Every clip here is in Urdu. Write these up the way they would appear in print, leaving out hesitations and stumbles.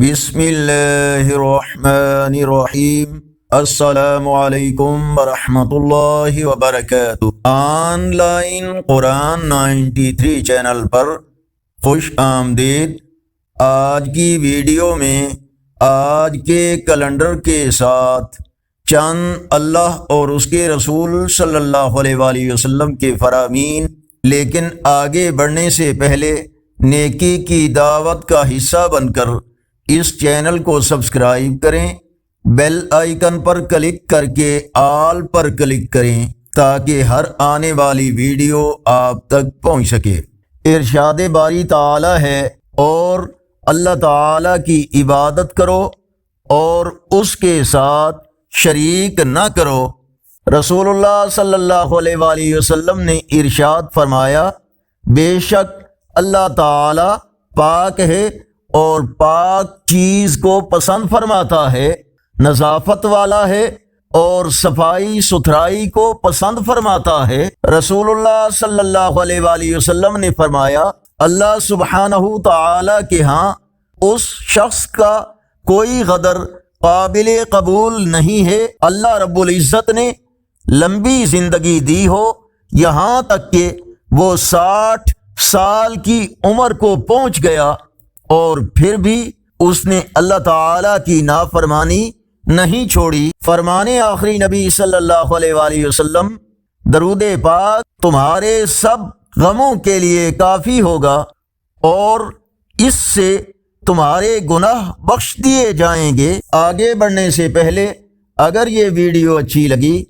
بسم اللہ الرحمن الرحیم۔ السلام علیکم ورحمۃ اللہ وبرکاتہ۔ آن لائن قرآن 93 چینل پر خوش آمدید۔ آج کی ویڈیو میں آج کے کیلنڈر کے ساتھ چند اللہ اور اس کے رسول صلی اللہ علیہ وآلہ وسلم کے فرامین، لیکن آگے بڑھنے سے پہلے نیکی کی دعوت کا حصہ بن کر اس چینل کو سبسکرائب کریں، بیل آئیکن پر کلک کر کے آل پر کلک کریں تاکہ ہر آنے والی ویڈیو آپ تک پہنچ سکے۔ ارشاد باری تعالی ہے، اور اللہ تعالی کی عبادت کرو اور اس کے ساتھ شریک نہ کرو۔ رسول اللہ صلی اللہ علیہ وآلہ وسلم نے ارشاد فرمایا، بے شک اللہ تعالی پاک ہے اور پاک چیز کو پسند فرماتا ہے، نظافت والا ہے اور صفائی ستھرائی کو پسند فرماتا ہے۔ رسول اللہ صلی اللہ علیہ وآلہ وسلم نے فرمایا، اللہ سبحانہ تعالی کے ہاں اس شخص کا کوئی غدر قابل قبول نہیں ہے۔ اللہ رب العزت نے لمبی زندگی دی ہو، یہاں تک کہ وہ 60 سال کی عمر کو پہنچ گیا اور پھر بھی اس نے اللہ تعالی کی نافرمانی نہیں چھوڑی۔ فرمانے آخری نبی صلی اللہ علیہ وآلہ وسلم، درود پاک تمہارے سب غموں کے لیے کافی ہوگا اور اس سے تمہارے گناہ بخش دیے جائیں گے۔ آگے بڑھنے سے پہلے اگر یہ ویڈیو اچھی لگی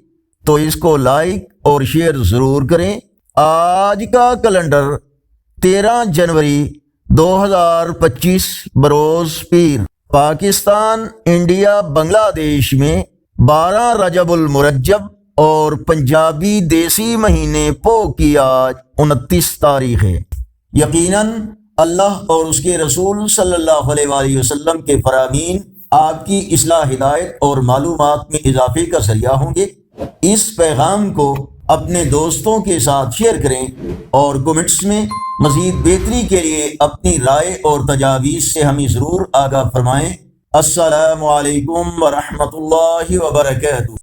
تو اس کو لائک اور شیئر ضرور کریں۔ آج کا کیلنڈر 13 جنوری 2025 بروز پیر، پاکستان، انڈیا، بنگلہ دیش میں 12 رجب المرجب اور پنجابی دیسی مہینے پو کی آج 29 تاریخ ہے۔ یقیناً اللہ اور اس کے رسول صلی اللہ علیہ وآلہ وسلم کے فرامین آپ کی اصلاح، ہدایت اور معلومات میں اضافے کا ذریعہ ہوں گے۔ اس پیغام کو اپنے دوستوں کے ساتھ شیئر کریں اور کمنٹس میں مزید بہتری کے لیے اپنی رائے اور تجاویز سے ہمیں ضرور آگاہ فرمائیں۔ السلام علیکم ورحمۃ اللہ وبرکاتہ۔